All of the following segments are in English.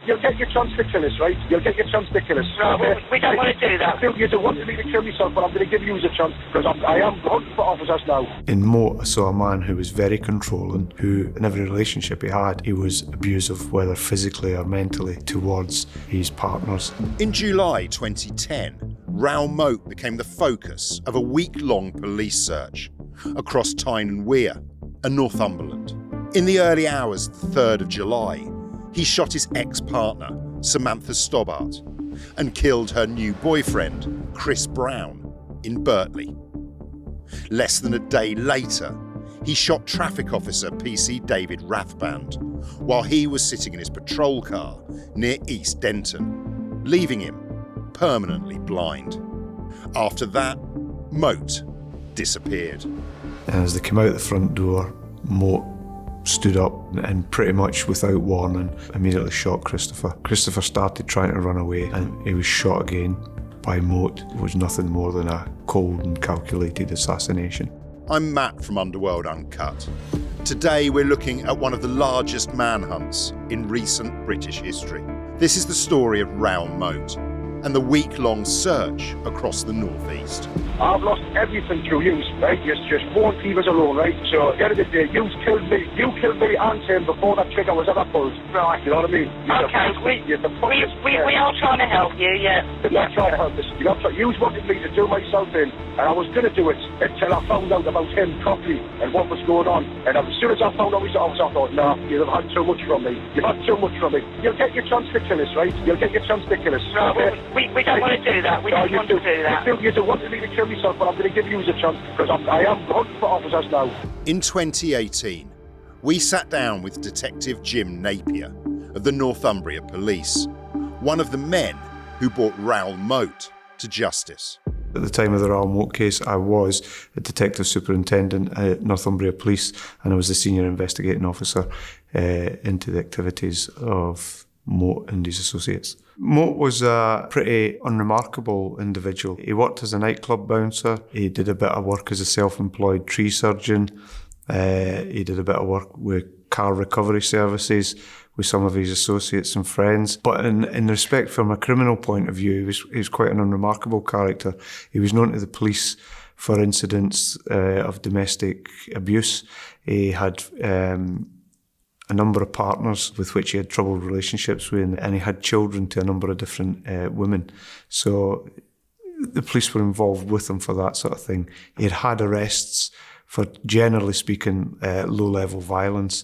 You'll get your chance to kill us, right? You'll get your chance to kill us. No, we don't want to do that. You don't want me to kill myself, but I'm going to give you a chance, because I am hunting for officers now. In Moat, I saw a man who was very controlling, who in every relationship he had, he was abusive, whether physically or mentally, towards his partners. In July 2010, Raoul Moat became the focus of a week-long police search across Tyne and Wear and Northumberland. In the early hours of the 3rd of July, he shot his ex-partner, Samantha Stobbart, and killed her new boyfriend, Chris Brown, in Birtley. Less than a day later, he shot traffic officer PC David Rathband while he was sitting in his patrol car near East Denton, leaving him permanently blind. After that, Moat disappeared. And as they came out the front door, Moat stood up and pretty much without warning immediately shot Christopher. Christopher started trying to run away and he was shot again by Moat. It was nothing more than a cold and calculated assassination. I'm Matt from Underworld Uncut. Today we're looking at one of the largest manhunts in recent British history. This is the story of Raoul Moat and the week-long search across the northeast. I've lost everything to you, right? You just won't leave us alone, right? So at the end of the day, you killed me and him before that trigger was ever pulled. Right. You know what I mean? Okay, we are trying to help you, yeah. You're not trying to help us. You wanted me to do myself in, and I was going to do it until I found out about him properly and what was going on. And as soon as I found out I thought, no, you've had too much from me. You've had too much from me. You'll get your chance to kill us, right? You'll get your chance to kill us. No, we don't want to do that. We don't want to do that. You don't want me to kill myself, but I'm going to give you a chance, because I am hunting for officers now. In 2018, we sat down with Detective Jim Napier of the Northumbria Police, one of the men who brought Raoul Moat to justice. At the time of the Raoul Moat case, I was a Detective Superintendent at Northumbria Police, and I was the Senior Investigating Officer into the activities of Moat and his associates. Moat was a pretty unremarkable individual. He worked as a nightclub bouncer. He did a bit of work as a self-employed tree surgeon. He did a bit of work with car recovery services with some of his associates and friends. But in respect from a criminal point of view, he was quite an unremarkable character. He was known to the police for incidents of domestic abuse. He had a number of partners with which he had troubled relationships with, and he had children to a number of different women. So the police were involved with him for that sort of thing. He had arrests for, generally speaking, low-level violence.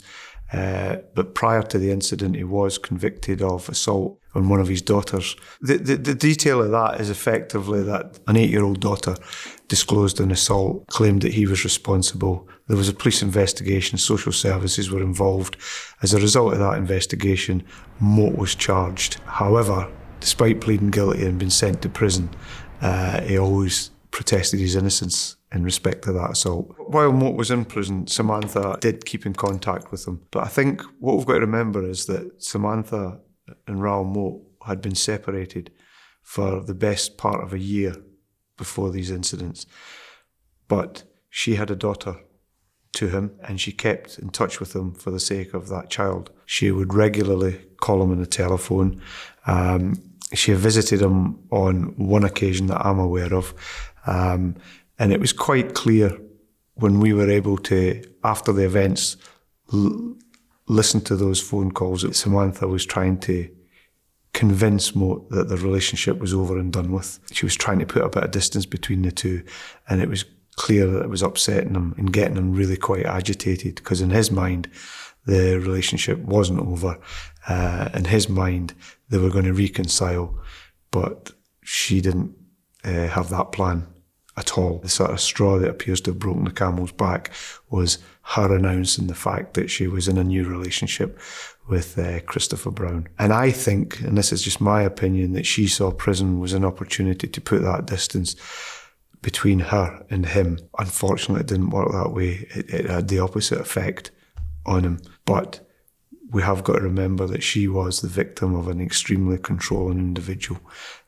But prior to the incident, he was convicted of assault on one of his daughters. The detail of that is effectively that an 8-year-old daughter disclosed an assault, claimed that he was responsible. There was a police investigation, social services were involved. As a result of that investigation, Moat was charged. However, despite pleading guilty and being sent to prison, he always protested his innocence in respect to that assault. While Moat was in prison, Samantha did keep in contact with him. But I think what we've got to remember is that Samantha and Raoul Moat had been separated for the best part of a year before these incidents. But she had a daughter to him, and she kept in touch with him for the sake of that child. She would regularly call him on the telephone. She visited him on one occasion that I'm aware of. And it was quite clear when we were able to, after the events, listen to those phone calls that Samantha was trying to convince Moat that the relationship was over and done with. She was trying to put a bit of distance between the two, and it was clear that it was upsetting him and getting him really quite agitated, because in his mind, the relationship wasn't over. In his mind, they were going to reconcile, but she didn't have that plan at all. The sort of straw that appears to have broken the camel's back was her announcing the fact that she was in a new relationship with Christopher Brown. And I think, and this is just my opinion, that she saw prison was an opportunity to put that distance between her and him. Unfortunately, it didn't work that way. It had the opposite effect on him. But we have got to remember that she was the victim of an extremely controlling individual,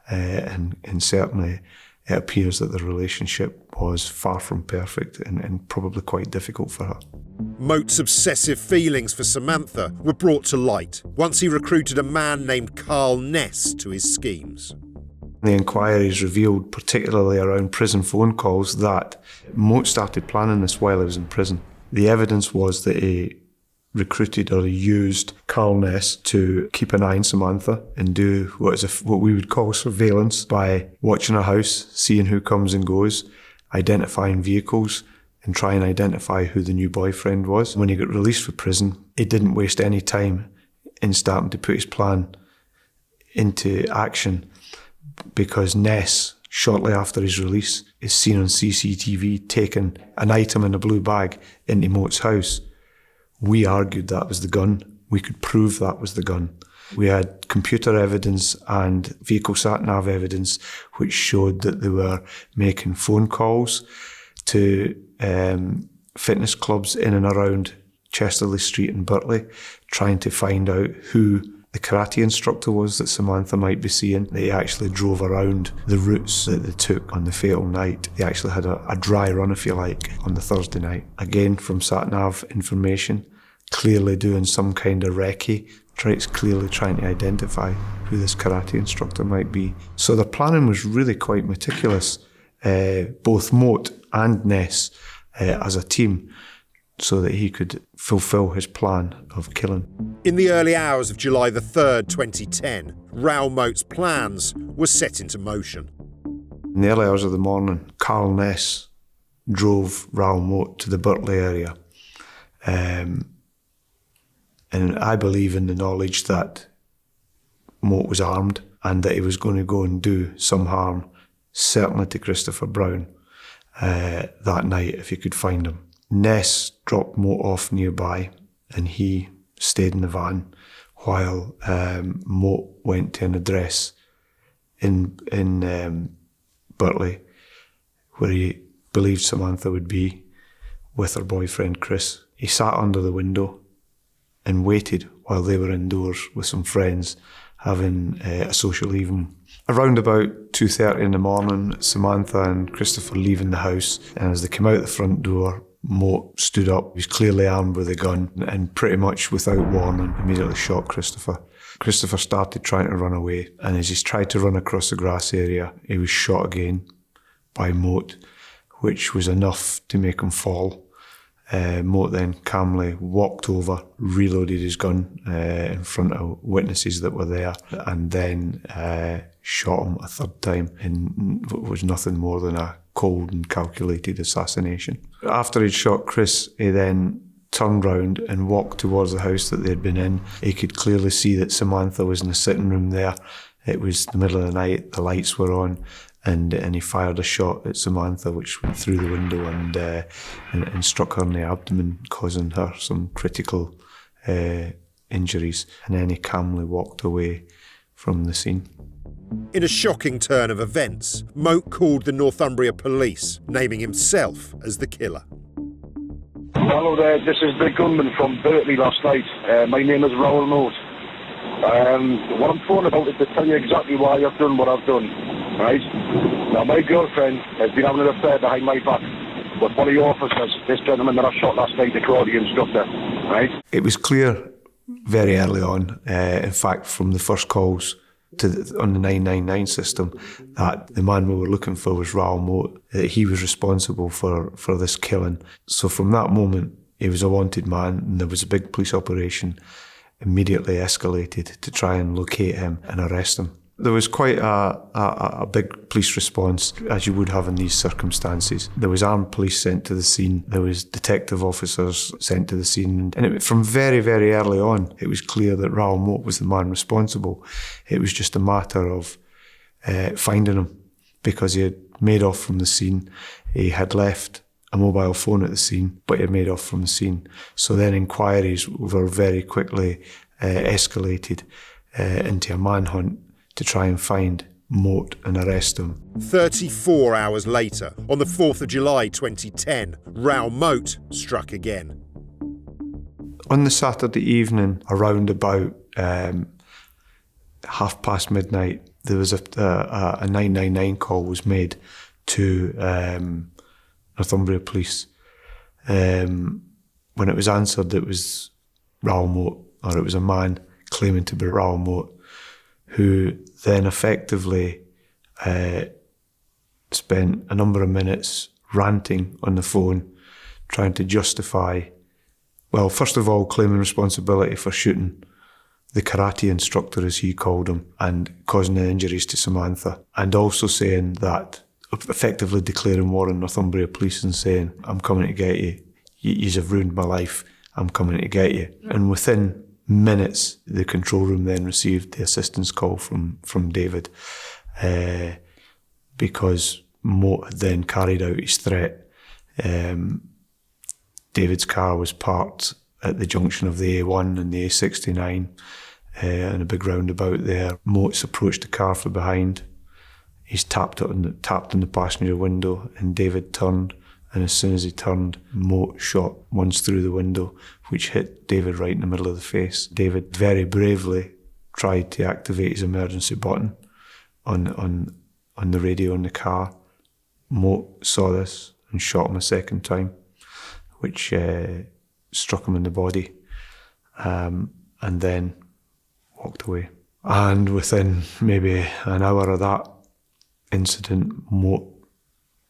and certainly it appears that the relationship was far from perfect and probably quite difficult for her. Moat's obsessive feelings for Samantha were brought to light once he recruited a man named Carl Ness to his schemes. The inquiries revealed, particularly around prison phone calls, that Moat started planning this while he was in prison. The evidence was that he recruited or used Carl Ness to keep an eye on Samantha and do what we would call surveillance by watching her house, seeing who comes and goes, identifying vehicles, and try and identify who the new boyfriend was. When he got released from prison, he didn't waste any time in starting to put his plan into action, because Ness, shortly after his release, is seen on CCTV taking an item in a blue bag into Moat's house. We argued that was the gun. We could prove that was the gun. We had computer evidence and vehicle sat-nav evidence which showed that they were making phone calls to fitness clubs in and around Chesterley Street in Burtley, trying to find out who the karate instructor was that Samantha might be seeing. They actually drove around the routes that they took on the fatal night. They actually had a dry run, if you like, on the Thursday night. Again, from sat-nav information, clearly doing some kind of recce, clearly trying to identify who this karate instructor might be. So the planning was really quite meticulous, both Moat and Ness as a team, so that he could fulfil his plan of killing. In the early hours of July the 3rd, 2010, Raoul Moat's plans were set into motion. In the early hours of the morning, Carl Ness drove Raoul Moat to the Burtley area. And I believe in the knowledge that Moat was armed and that he was going to go and do some harm, certainly to Christopher Brown, that night if he could find him. Ness dropped Moat off nearby and he stayed in the van while Moat went to an address in Burtley where he believed Samantha would be with her boyfriend Chris. He sat under the window and waited while they were indoors with some friends having a social evening. Around about 2:30 in the morning, Samantha and Christopher leaving the house, and as they came out the front door, Moat stood up. He was clearly armed with a gun and pretty much without warning immediately shot Christopher. Christopher started trying to run away, and as he tried to run across the grass area, he was shot again by Moat, which was enough to make him fall. Moat then calmly walked over, reloaded his gun in front of witnesses that were there, and then shot him a third time in what was nothing more than a cold and calculated assassination. After he'd shot Chris, he then turned round and walked towards the house that they'd been in. He could clearly see that Samantha was in the sitting room there. It was the middle of the night, the lights were on, and he fired a shot at Samantha, which went through the window and struck her in the abdomen, causing her some critical injuries. And then he calmly walked away from the scene. In a shocking turn of events, Moat called the Northumbria police, naming himself as the killer. Hello there, this is the gunman from Burtley last night. My name is Raoul Moat. What I'm phoning about is to tell you exactly why I've done what I've done, right? Now, my girlfriend has been having an affair behind my back with one of your officers, this gentleman that I shot last night, the karate instructor, right? It was clear very early on, in fact, from the first calls on the 999 system, that the man we were looking for was Raoul Moat, that he was responsible for this killing. So from that moment, he was a wanted man, and there was a big police operation immediately escalated to try and locate him and arrest him. There was quite a big police response, as you would have in these circumstances. There was armed police sent to the scene. There was detective officers sent to the scene. And from very, very early on, it was clear that Raoul Moat was the man responsible. It was just a matter of finding him, because he had made off from the scene. He had left a mobile phone at the scene, but he had made off from the scene. So then inquiries were very quickly escalated into a manhunt to try and find Moat and arrest him. 34 hours later, on the 4th of July 2010, Raoul Moat struck again. On the Saturday evening, around about midnight, there was a 999 call was made to Northumbria Police. When it was answered, it was Raoul Moat, or it was a man claiming to be Raoul Moat, who then effectively spent a number of minutes ranting on the phone, trying to justify, well, first of all, claiming responsibility for shooting the karate instructor, as he called him, and causing the injuries to Samantha, and also saying that, effectively declaring war on Northumbria Police and saying, I'm coming to get you. Yous have ruined my life. I'm coming to get you. And within minutes, the control room then received the assistance call from David, because Moat had then carried out his threat. David's car was parked at the junction of the A1 and the A69, in a big roundabout there. Moat's approached the car from behind. He's tapped on the passenger window, and David turned. And as soon as he turned, Moat shot once through the window, which hit David right in the middle of the face. David very bravely tried to activate his emergency button on the radio in the car. Moat saw this and shot him a second time, which struck him in the body, and then walked away. And within maybe an hour of that incident, Moat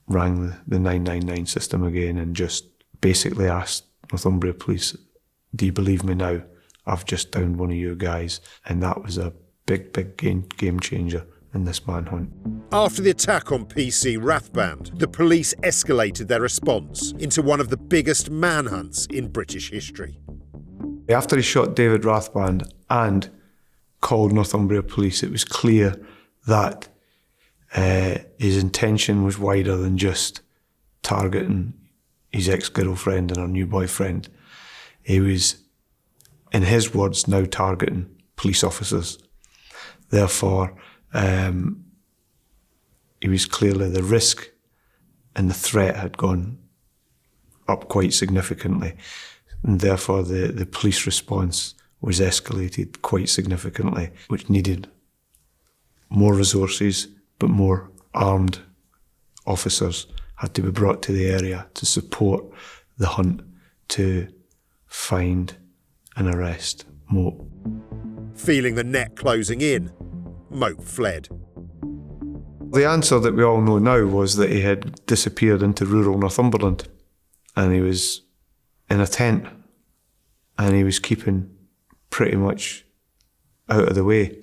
rang the 999 system again and just basically asked Northumbria Police, do you believe me now? I've just downed one of your guys. And that was a big game changer in this manhunt. After the attack on PC Rathband, the police escalated their response into one of the biggest manhunts in British history. After he shot David Rathband and called Northumbria Police, it was clear that his intention was wider than just targeting his ex-girlfriend and her new boyfriend. He was, in his words, now targeting police officers. Therefore, he was clearly, the risk and the threat had gone up quite significantly. And therefore, the police response was escalated quite significantly, which needed more resources, but more armed officers had to be brought to the area to support the hunt to find and arrest Moat. Feeling the net closing in, Moat fled. The answer that we all know now was that he had disappeared into rural Northumberland, and he was in a tent, and he was keeping pretty much out of the way.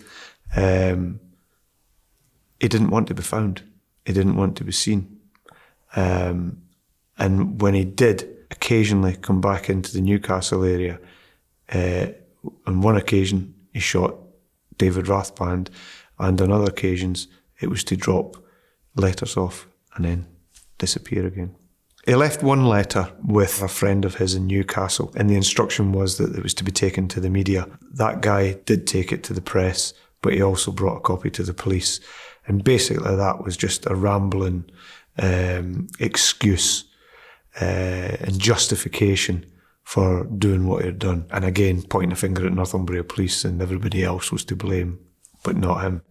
He didn't want to be found. He didn't want to be seen. And when he did occasionally come back into the Newcastle area, on one occasion he shot David Rathband, and on other occasions it was to drop letters off and then disappear again. He left one letter with a friend of his in Newcastle, and the instruction was that it was to be taken to the media. That guy did take it to the press, but he also brought a copy to the police. And basically that was just a rambling excuse and justification for doing what he'd done. And again, pointing a finger at Northumbria Police, and everybody else was to blame, but not him.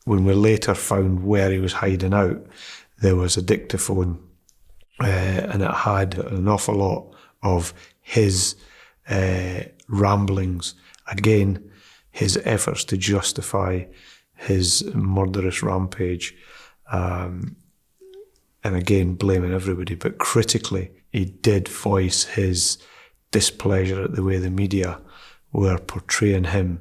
When we later found where he was hiding out, there was a dictaphone, and it had an awful lot of his ramblings. Again, his efforts to justify his murderous rampage, and again blaming everybody, but critically he did voice his displeasure at the way the media were portraying him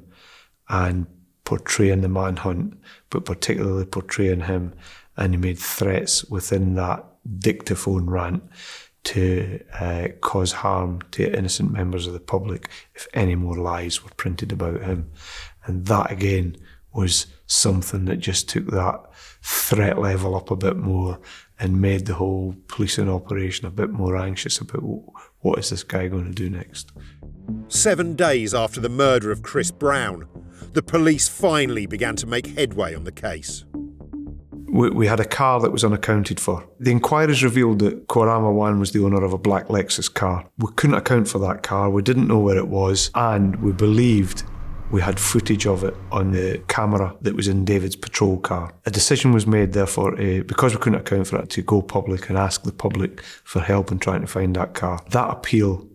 and portraying the manhunt, but particularly portraying him, and he made threats within that dictaphone rant to cause harm to innocent members of the public if any more lies were printed about him. And that again was something that just took that threat level up a bit more and made the whole policing operation a bit more anxious about what is this guy going to do next. 7 days after the murder of Chris Brown, the police finally began to make headway on the case. We had a car that was unaccounted for. The inquiries revealed that Korama Wan was the owner of a black Lexus car. We couldn't account for that car, we didn't know where it was, and we believed We had footage of it on the camera that was in David's patrol car. A decision was made, therefore, because we couldn't account for it, to go public and ask the public for help in trying to find that car. That appeal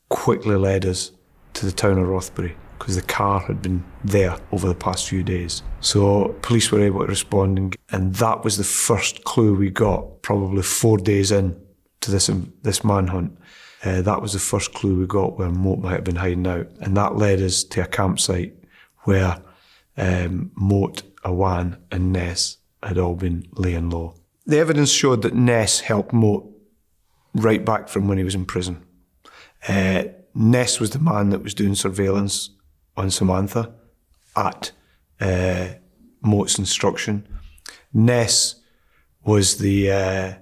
quickly led us to the town of Rothbury, because the car had been there over the past few days. So police were able to respond, and that was the first clue we got, probably 4 days in to this manhunt. That was the first clue we got where Moat might have been hiding out. And that led us to a campsite where Moat, Awan and Ness had all been laying low. The evidence showed that Ness helped Moat right back from when he was in prison. Ness was the man that was doing surveillance on Samantha at Moat's instruction. Ness was the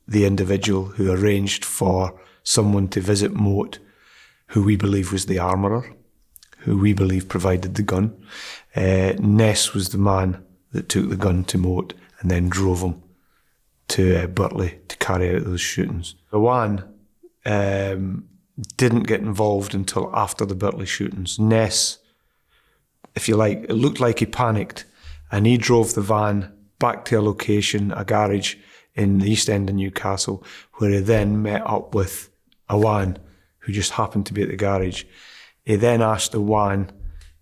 individual who arranged for someone to visit Moat, who we believe was the armourer, who we believe provided the gun. Ness was the man that took the gun to Moat and then drove him to Burtley to carry out those shootings. Awan didn't get involved until after the Burtley shootings. Ness, if you like, it looked like he panicked, and he drove the van back to a location, a garage in the East End of Newcastle, where he then met up with Awan, who just happened to be at the garage. He then asked Awan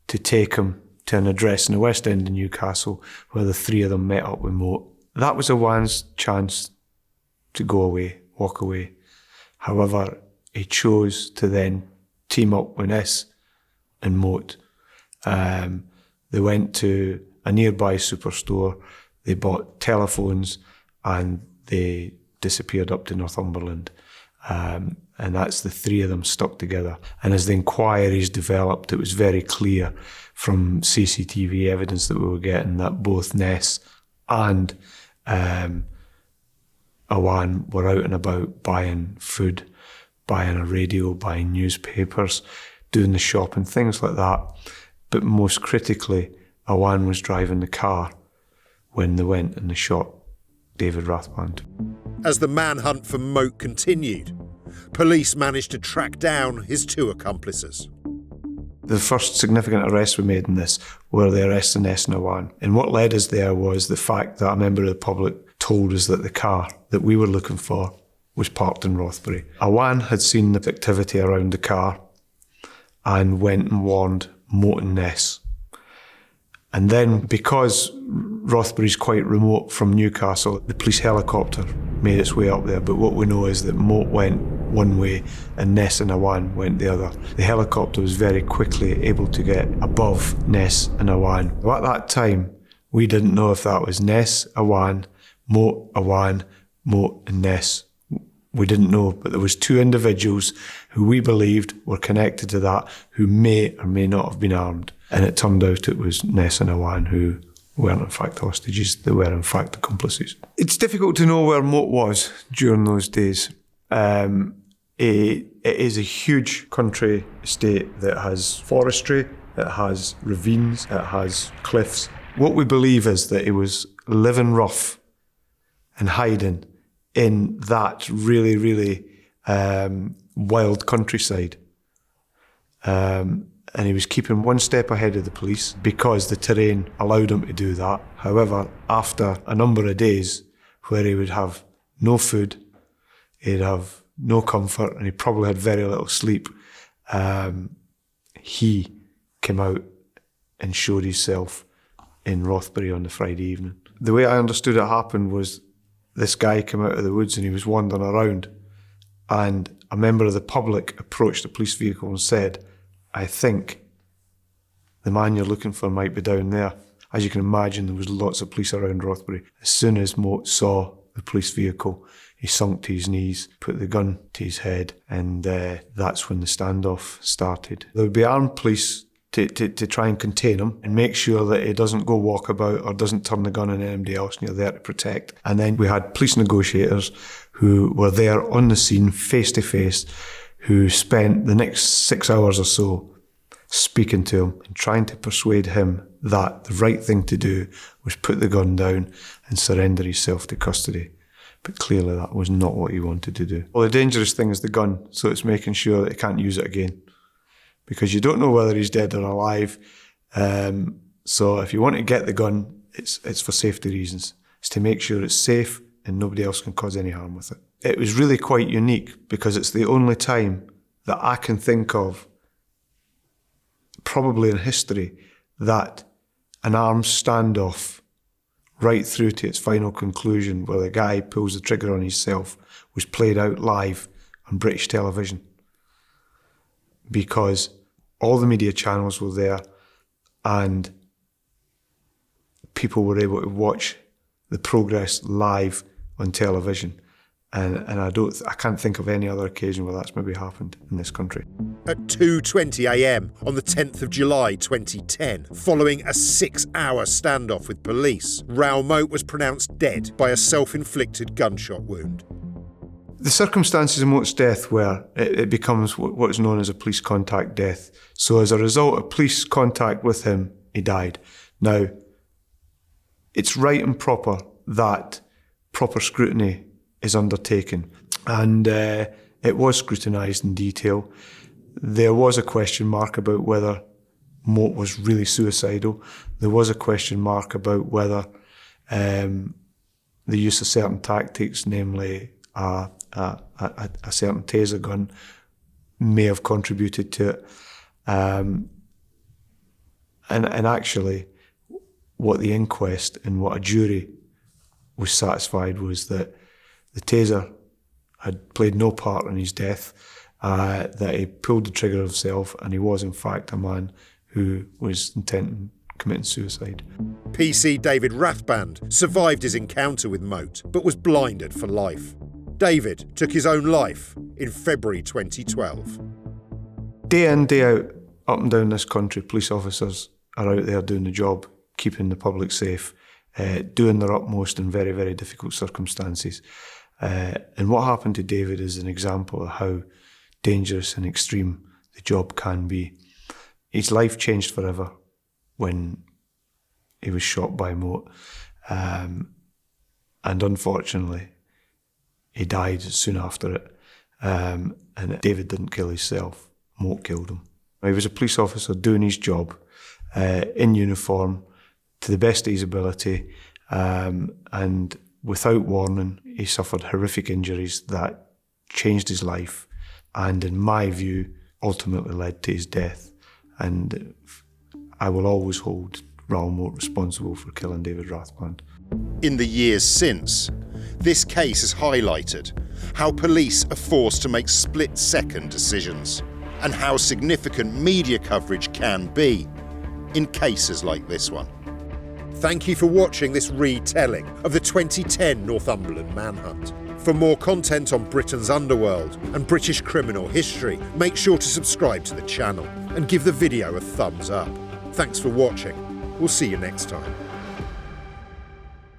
to take him to an address in the West End of Newcastle, where the three of them met up with Moat. That was Awan's chance to go away, walk away. However, he chose to then team up with Ness and Moat. They went to a nearby superstore, they bought telephones, and they disappeared up to Northumberland. And that's the three of them stuck together. And as the inquiries developed, it was very clear from CCTV evidence that we were getting that both Ness and Awan were out and about buying food, buying a radio, buying newspapers, doing the shopping, things like that. But most critically, Awan was driving the car when they went and they shot David Rathband. As the manhunt for Moat continued, police managed to track down his two accomplices. The first significant arrests we made in this were the arrests of Ness and Awan. And what led us there was the fact that a member of the public told us that the car that we were looking for was parked in Rothbury. Awan had seen the activity around the car and went and warned Moat and Ness. And then, because Rothbury's quite remote from Newcastle, the police helicopter made its way up there. But what we know is that Moat went one way and Ness and Awan went the other. The helicopter was very quickly able to get above Ness and Awan. At that time, we didn't know if that was Ness, Awan, Moat, and Ness. We didn't know, but there was two individuals who we believed were connected to that, who may or may not have been armed. And it turned out it was Ness and Awan who weren't in fact hostages, they were in fact accomplices. It's difficult to know where Moat was during those days. It is a huge country estate that has forestry, it has ravines, it has cliffs. What we believe is that he was living rough and hiding in that really, really wild countryside. And he was keeping one step ahead of the police because the terrain allowed him to do that. However, after a number of days where he would have no food, he'd have no comfort, and he probably had very little sleep, he came out and showed himself in Rothbury on the Friday evening. The way I understood it happened was this guy came out of the woods and he was wandering around, and a member of the public approached the police vehicle and said, "I think the man you're looking for might be down there." As you can imagine, there was lots of police around Rothbury. As soon as Moat saw the police vehicle, he sunk to his knees, put the gun to his head, and that's when the standoff started. There would be armed police to try and contain him and make sure that he doesn't go walkabout or doesn't turn the gun on anybody else, and you're there to protect. And then we had police negotiators who were there on the scene, face to face, who spent the next 6 hours or so speaking to him and trying to persuade him that the right thing to do was put the gun down and surrender himself to custody. But clearly that was not what he wanted to do. Well, the dangerous thing is the gun, so it's making sure that he can't use it again. because you don't know whether he's dead or alive. So if you want to get the gun, it's for safety reasons. It's to make sure it's safe and nobody else can cause any harm with it. It was really quite unique because it's the only time that I can think of, probably in history, that an armed standoff right through to its final conclusion, where the guy pulls the trigger on himself, was played out live on British television. Because all the media channels were there and people were able to watch the progress live on television. And I can't think of any other occasion where that's maybe happened in this country. At 2:20 a.m. on the 10th of July 2010, following a 6-hour standoff with police, Raoul Moat was pronounced dead by a self-inflicted gunshot wound. The circumstances of Moat's death were, it becomes what is known as a police contact death. So as a result of police contact with him, he died. Now, it's right and proper that proper scrutiny is undertaken. And it was scrutinised in detail. There was a question mark about whether Moat was really suicidal. There was a question mark about whether the use of certain tactics, namely a certain taser gun, may have contributed to it. And actually, what the inquest and what a jury was satisfied was that the taser had played no part in his death, that he pulled the trigger himself, and he was in fact a man who was intent on committing suicide. PC David Rathband survived his encounter with Moat, but was blinded for life. David took his own life in February 2012. Day in, day out, up and down this country, police officers are out there doing the job, keeping the public safe, doing their utmost in very, very difficult circumstances. And what happened to David is an example of how dangerous and extreme the job can be. His life changed forever when he was shot by Moat. And unfortunately, he died soon after it. And David didn't kill himself, Moat killed him. He was a police officer doing his job in uniform to the best of his ability, and without warning, he suffered horrific injuries that changed his life and, in my view, ultimately led to his death. And I will always hold Raoul Moat responsible for killing David Rathband. In the years since, this case has highlighted how police are forced to make split-second decisions and how significant media coverage can be in cases like this one. Thank you for watching this retelling of the 2010 Northumberland manhunt. For more content on Britain's underworld and British criminal history, make sure to subscribe to the channel and give the video a thumbs up. Thanks for watching. We'll see you next time.